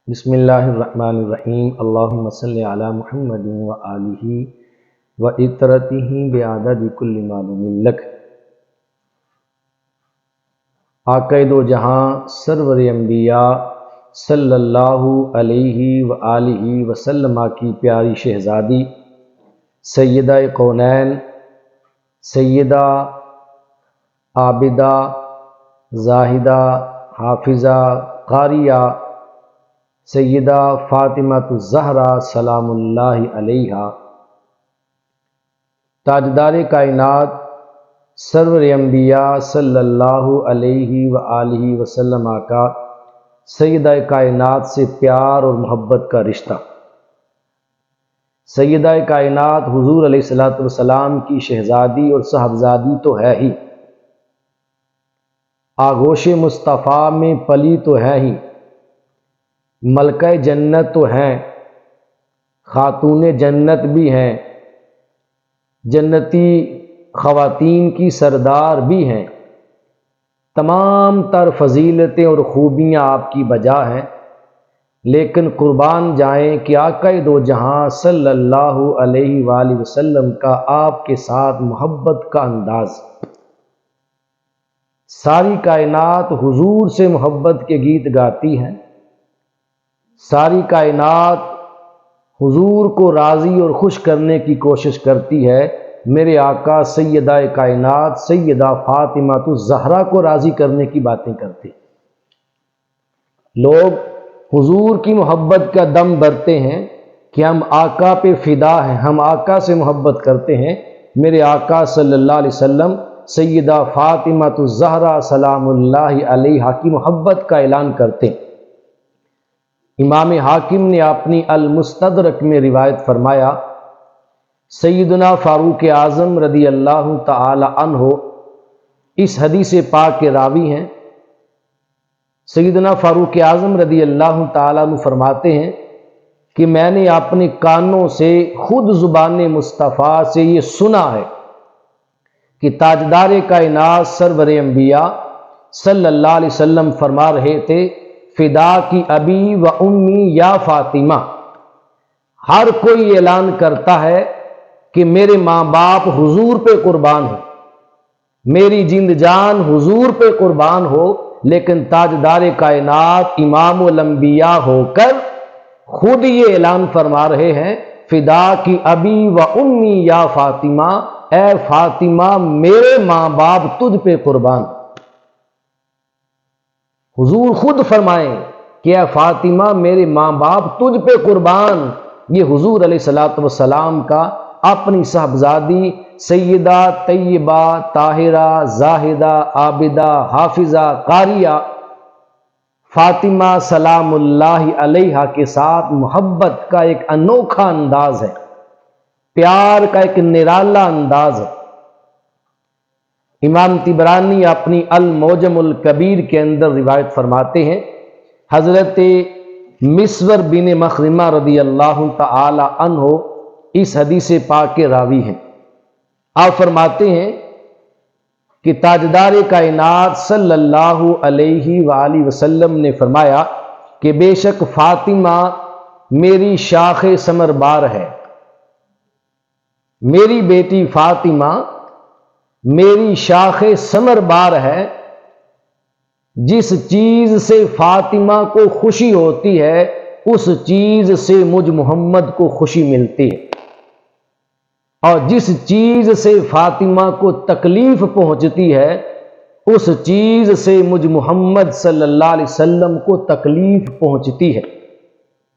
بسم اللہ الرحمن الرحیم اللہم صلی علی محمد و آلہ و اطرتہ بعدد کل معلوم لک۔ آقا دو جہاں سرور انبیاء صلی اللہ علیہ وآلہ وسلم کی پیاری شہزادی سیدہ کونین، سیدہ عابدہ زاہدہ حافظہ قاریہ سیدہ فاطمہ الزہرا سلام اللہ علیہا، تاجدار کائنات سرور انبیاء صلی اللہ علیہ وآلہ وسلم کا سیدہ کائنات سے پیار اور محبت کا رشتہ، سیدہ کائنات حضور علیہ السلام کی شہزادی اور صاحبزادی تو ہے ہی، آغوش مصطفیٰ میں پلی تو ہے ہی، ملکہ جنت تو ہیں، خاتون جنت بھی ہیں، جنتی خواتین کی سردار بھی ہیں، تمام تر فضیلتیں اور خوبیاں آپ کی بجا ہیں، لیکن قربان جائیں کہ آقا دو جہاں صلی اللہ علیہ وآلہ وسلم کا آپ کے ساتھ محبت کا انداز، ساری کائنات حضور سے محبت کے گیت گاتی ہیں، ساری کائنات حضور کو راضی اور خوش کرنے کی کوشش کرتی ہے، میرے آقا سیدہ کائنات سیدہ فاطمہ الزہرا کو راضی کرنے کی باتیں کرتے۔ لوگ حضور کی محبت کا دم بھرتے ہیں کہ ہم آقا پہ فدا ہیں، ہم آقا سے محبت کرتے ہیں، میرے آقا صلی اللہ علیہ وسلم سیدہ فاطمہ الزہرا سلام اللہ علیہا کی محبت کا اعلان کرتے ہیں۔ امام حاکم نے اپنی المستدرک میں روایت فرمایا، سیدنا فاروق اعظم رضی اللہ تعالی عنہ اس حدیث پاک کے راوی ہیں۔ سیدنا فاروق اعظم رضی اللہ تعالی عنہ فرماتے ہیں کہ میں نے اپنے کانوں سے خود زبان مصطفیٰ سے یہ سنا ہے کہ تاجدار کائنات سرور انبیاء صلی اللہ علیہ وسلم فرما رہے تھے، فدا کی ابی و امی یا فاطمہ۔ ہر کوئی اعلان کرتا ہے کہ میرے ماں باپ حضور پہ قربان ہیں، میری جند جان حضور پہ قربان ہو، لیکن تاجدار کائنات امام الانبیاء ہو کر خود یہ اعلان فرما رہے ہیں، فدا کی ابی و امی یا فاطمہ، اے فاطمہ میرے ماں باپ تجھ پہ قربان۔ حضور خود فرمائیں کہ اے فاطمہ میرے ماں باپ تجھ پہ قربان۔ یہ حضور علیہ السلام کا اپنی صاحبزادی سیدہ طیبہ طاہرہ زاہدہ عابدہ حافظہ قاریہ فاطمہ سلام اللہ علیہا کے ساتھ محبت کا ایک انوکھا انداز ہے، پیار کا ایک نرالا انداز ہے۔ امام طبرانی اپنی المعجم الکبیر کے اندر روایت فرماتے ہیں، حضرت مسور بن مخرمہ رضی اللہ تعالی عنہ اس حدیث پاک کے راوی ہیں۔ آپ فرماتے ہیں کہ تاجدار کائنات صلی اللہ علیہ وآلہ وسلم نے فرمایا کہ بے شک فاطمہ میری شاخ ثمر بار ہے، میری بیٹی فاطمہ میری شاخ ثمر بار ہے، جس چیز سے فاطمہ کو خوشی ہوتی ہے اس چیز سے مجھ محمد کو خوشی ملتی ہے، اور جس چیز سے فاطمہ کو تکلیف پہنچتی ہے اس چیز سے مجھ محمد صلی اللہ علیہ وسلم کو تکلیف پہنچتی ہے۔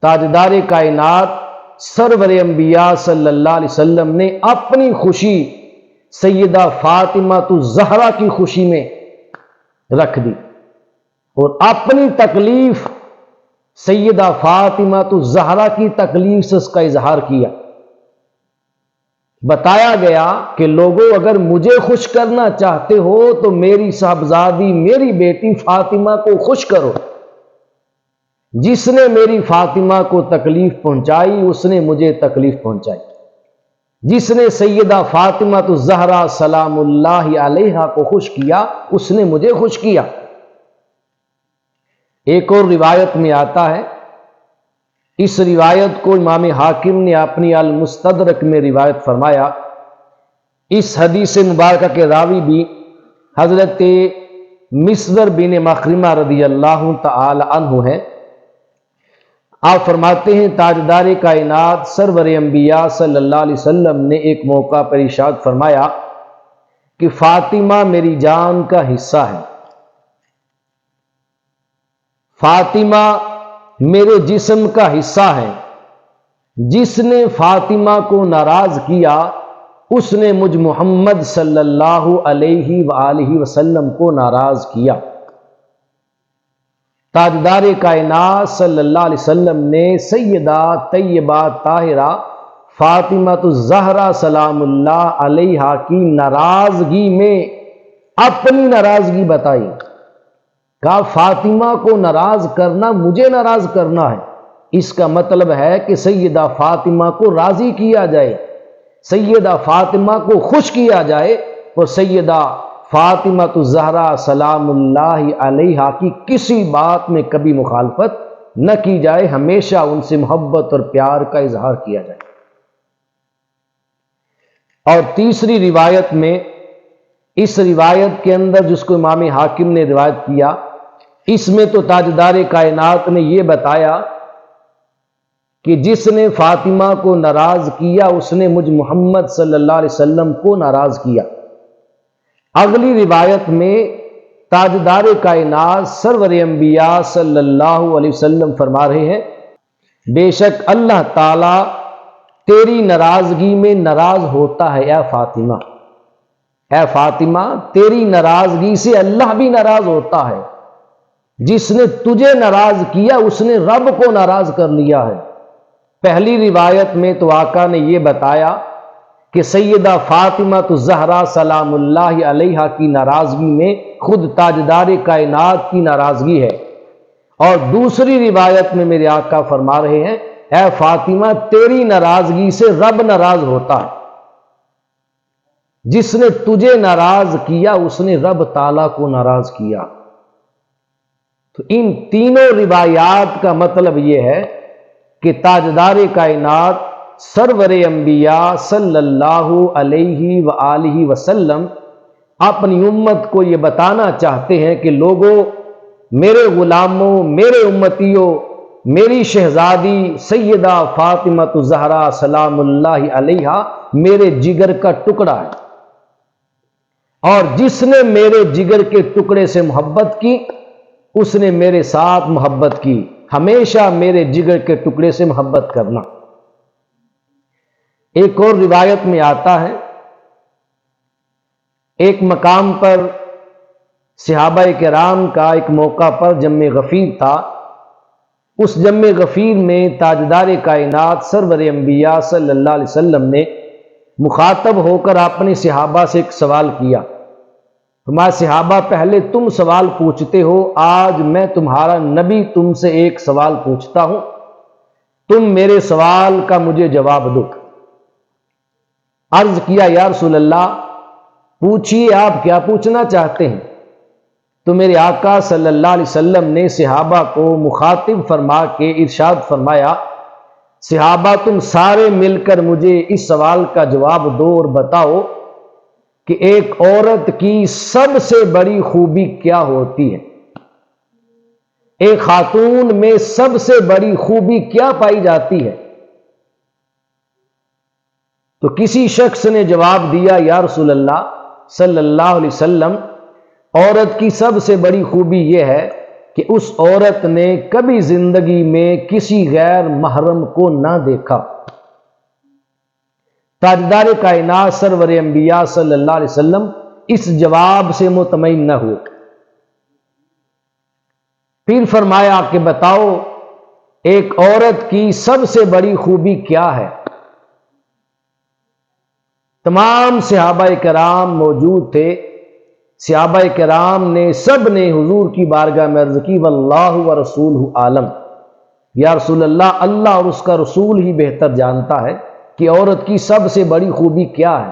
تاجدار کائنات سرور انبیاء صلی اللہ علیہ وسلم نے اپنی خوشی سیدہ فاطمہ الزہرا کی خوشی میں رکھ دی اور اپنی تکلیف سیدہ فاطمہ الزہرا کی تکلیف سے اس کا اظہار کیا۔ بتایا گیا کہ لوگوں اگر مجھے خوش کرنا چاہتے ہو تو میری صاحبزادی میری بیٹی فاطمہ کو خوش کرو، جس نے میری فاطمہ کو تکلیف پہنچائی اس نے مجھے تکلیف پہنچائی، جس نے سیدہ فاطمہ الزہرا سلام اللہ علیہا کو خوش کیا اس نے مجھے خوش کیا۔ ایک اور روایت میں آتا ہے اس روایت کو امام حاکم نے اپنی المستدرک میں روایت فرمایا۔ اس حدیث مبارکہ کے راوی بھی حضرت مصدر بن مخرمہ رضی اللہ تعالی عنہ ہیں۔ آپ فرماتے ہیں تاجدار کائنات سرور انبیاء صلی اللہ علیہ وسلم نے ایک موقع پر ارشاد فرمایا کہ فاطمہ میری جان کا حصہ ہے، فاطمہ میرے جسم کا حصہ ہے، جس نے فاطمہ کو ناراض کیا اس نے مجھ محمد صلی اللہ علیہ وآلہ وسلم کو ناراض کیا۔ تاجدار کائنات صلی اللہ علیہ وسلم نے سیدہ طیبہ طاہرہ فاطمہ الزہرا سلام اللہ علیہا کی ناراضگی میں اپنی ناراضگی بتائی۔ کہا فاطمہ کو ناراض کرنا مجھے ناراض کرنا ہے، اس کا مطلب ہے کہ سیدہ فاطمہ کو راضی کیا جائے، سیدہ فاطمہ کو خوش کیا جائے، اور سیدہ فاطمہ الزہرا سلام اللہ علیہا کی کسی بات میں کبھی مخالفت نہ کی جائے، ہمیشہ ان سے محبت اور پیار کا اظہار کیا جائے۔ اور تیسری روایت میں، اس روایت کے اندر جس کو امام حاکم نے روایت کیا، اس میں تو تاجدار کائنات نے یہ بتایا کہ جس نے فاطمہ کو ناراض کیا اس نے مجھ محمد صلی اللہ علیہ وسلم کو ناراض کیا۔ اگلی روایت میں تاجدار کائنات سرور انبیاء صلی اللہ علیہ وسلم فرما رہے ہیں بے شک اللہ تعالی تیری ناراضگی میں ناراض ہوتا ہے اے فاطمہ، اے فاطمہ تیری ناراضگی سے اللہ بھی ناراض ہوتا ہے، جس نے تجھے ناراض کیا اس نے رب کو ناراض کر لیا ہے۔ پہلی روایت میں تو آقا نے یہ بتایا کہ سیدہ فاطمہ الزہرا سلام اللہ علیہا کی ناراضگی میں خود تاجدار کائنات کی ناراضگی ہے، اور دوسری روایت میں میرے آقا فرما رہے ہیں اے فاطمہ تیری ناراضگی سے رب ناراض ہوتا ہے، جس نے تجھے ناراض کیا اس نے رب تعالیٰ کو ناراض کیا۔ تو ان تینوں روایات کا مطلب یہ ہے کہ تاجدار کائنات سرور انبیاء صلی اللہ علیہ وآلہ وسلم اپنی امت کو یہ بتانا چاہتے ہیں کہ لوگوں، میرے غلاموں، میرے امتیوں، میری شہزادی سیدہ فاطمہ الزہرا سلام اللہ علیہا میرے جگر کا ٹکڑا ہے، اور جس نے میرے جگر کے ٹکڑے سے محبت کی اس نے میرے ساتھ محبت کی، ہمیشہ میرے جگر کے ٹکڑے سے محبت کرنا۔ ایک اور روایت میں آتا ہے ایک مقام پر صحابہ کرام کا ایک موقع پر جم غفیر تھا، اس جم غفیر میں تاجدار کائنات سرور انبیاء صلی اللہ علیہ وسلم نے مخاطب ہو کر اپنے صحابہ سے ایک سوال کیا۔ فرمایا صحابہ پہلے تم سوال پوچھتے ہو، آج میں تمہارا نبی تم سے ایک سوال پوچھتا ہوں، تم میرے سوال کا مجھے جواب دو۔ عرض کیا یا رسول اللہ پوچھیے آپ کیا پوچھنا چاہتے ہیں؟ تو میرے آقا صلی اللہ علیہ وسلم نے صحابہ کو مخاطب فرما کے ارشاد فرمایا صحابہ تم سارے مل کر مجھے اس سوال کا جواب دو اور بتاؤ کہ ایک عورت کی سب سے بڑی خوبی کیا ہوتی ہے، ایک خاتون میں سب سے بڑی خوبی کیا پائی جاتی ہے؟ تو کسی شخص نے جواب دیا یا رسول اللہ صلی اللہ علیہ وسلم عورت کی سب سے بڑی خوبی یہ ہے کہ اس عورت نے کبھی زندگی میں کسی غیر محرم کو نہ دیکھا۔ تاجدار کائنات سرور انبیاء صلی اللہ علیہ وسلم اس جواب سے مطمئن نہ ہوئے، پھر فرمایا کہ بتاؤ ایک عورت کی سب سے بڑی خوبی کیا ہے؟ تمام صحابہ کرام موجود تھے، صحابہ کرام نے سب نے حضور کی بارگاہ میں عرض کی واللہ ورسولہ عالم، یا رسول اللہ اللہ اور اس کا رسول ہی بہتر جانتا ہے کہ عورت کی سب سے بڑی خوبی کیا ہے۔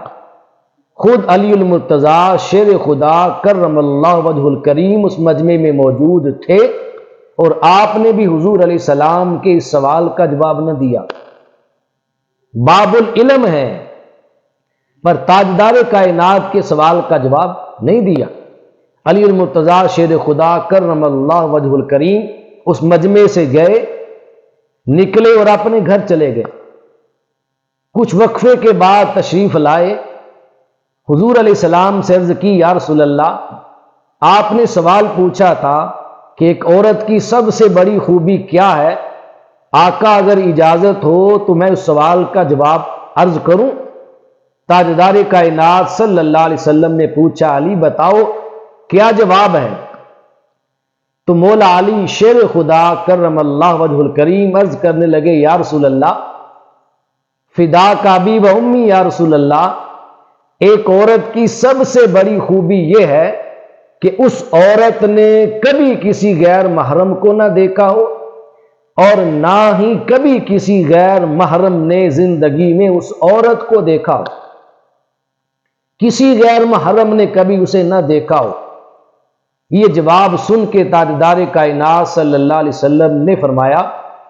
خود علی المرتضیٰ شیر خدا کرم اللہ وجہ الکریم اس مجمع میں موجود تھے، اور آپ نے بھی حضور علیہ السلام کے اس سوال کا جواب نہ دیا۔ باب العلم ہے، پر تاجدار کائنات کے سوال کا جواب نہیں دیا۔ علی المرتضیٰ شیر خدا کرم اللہ وجہ الکریم اس مجمع سے گئے، نکلے اور اپنے گھر چلے گئے۔ کچھ وقفے کے بعد تشریف لائے، حضور علیہ السلام سے عرض کی، یا رسول اللہ، آپ نے سوال پوچھا تھا کہ ایک عورت کی سب سے بڑی خوبی کیا ہے؟ آقا اگر اجازت ہو تو میں اس سوال کا جواب عرض کروں؟ تاجدار کائنات صلی اللہ علیہ وسلم نے پوچھا، علی بتاؤ کیا جواب ہے؟ تو مولا علی شیر خدا کرم اللہ وجہ الکریم عرض کرنے لگے، یا رسول اللہ، فدا کا ابی و امی، یا رسول اللہ، ایک عورت کی سب سے بڑی خوبی یہ ہے کہ اس عورت نے کبھی کسی غیر محرم کو نہ دیکھا ہو، اور نہ ہی کبھی کسی غیر محرم نے زندگی میں اس عورت کو دیکھا ہو، کسی غیر محرم نے کبھی اسے نہ دیکھا ہو۔ یہ جواب سن کے تاجدار کائنات صلی اللہ علیہ وسلم نے فرمایا،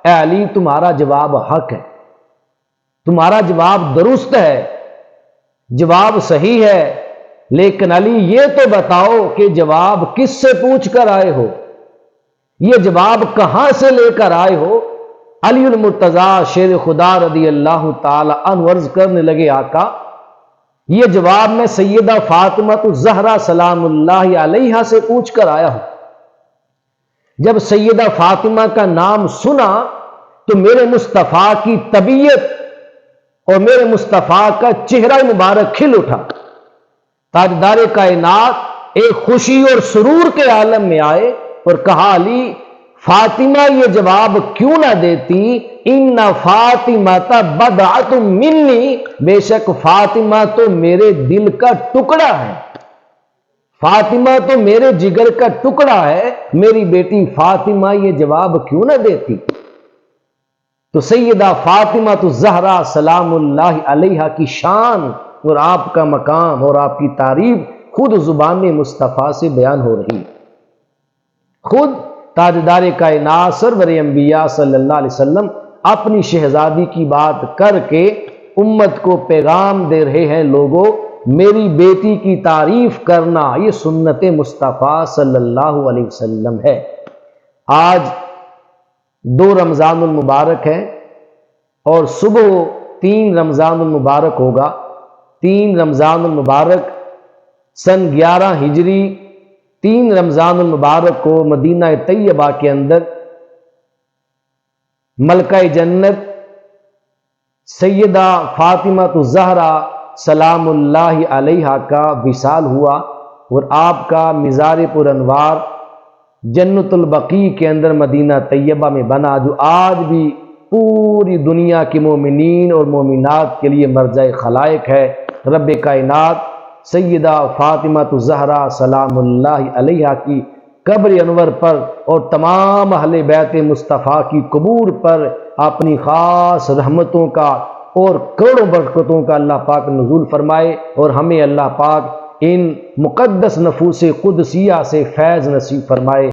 اے علی، تمہارا جواب حق ہے، تمہارا جواب درست ہے، جواب صحیح ہے، لیکن علی یہ تو بتاؤ کہ جواب کس سے پوچھ کر آئے ہو، یہ جواب کہاں سے لے کر آئے ہو؟ علی المرتضیٰ شیر خدا رضی اللہ تعالی عنہ عرض کرنے لگے، آقا یہ جواب میں سیدہ فاطمہ الزہرا سلام اللہ علیہا سے پوچھ کر آیا ہوں۔ جب سیدہ فاطمہ کا نام سنا تو میرے مصطفیٰ کی طبیعت اور میرے مصطفیٰ کا چہرہ مبارک کھل اٹھا۔ تاجدار کائنات ایک خوشی اور سرور کے عالم میں آئے اور کہا، علی، فاطمہ یہ جواب کیوں نہ دیتی؟ ان فاطمہ بضعۃ منی، بے شک فاطمہ تو میرے دل کا ٹکڑا ہے، فاطمہ تو میرے جگر کا ٹکڑا ہے، میری بیٹی فاطمہ یہ جواب کیوں نہ دیتی؟ تو سیدہ فاطمہ الزہرا سلام اللہ علیہا کی شان اور آپ کا مقام اور آپ کی تعریف خود زبان مصطفیٰ سے بیان ہو رہی، خود تاجدار کائنات سرور انبیاء صلی اللہ علیہ وسلم اپنی شہزادی کی بات کر کے امت کو پیغام دے رہے ہیں، لوگوں میری بیٹی کی تعریف کرنا یہ سنت مصطفیٰ صلی اللہ علیہ وسلم ہے۔ آج 2 رمضان المبارک ہے اور صبح 3 رمضان المبارک ہوگا۔ 3 رمضان المبارک سن 11 ہجری 3 رمضان المبارک کو مدینہ طیبہ کے اندر ملکہ جنت سیدہ فاطمہ الزہرا سلام اللہ علیہا کا وصال ہوا اور آپ کا مزار پر انوار جنت البقیع کے اندر مدینہ طیبہ میں بنا، جو آج بھی پوری دنیا کے مومنین اور مومنات کے لیے مرجع خلائق ہے۔ رب کائنات سیدہ فاطمہ الزہرا سلام اللہ علیہا کی قبر انور پر اور تمام اہل بیت مصطفیٰ کی قبور پر اپنی خاص رحمتوں کا اور کروڑوں برکتوں کا اللہ پاک نزول فرمائے، اور ہمیں اللہ پاک ان مقدس نفوس قدسیہ سے فیض نصیب فرمائے۔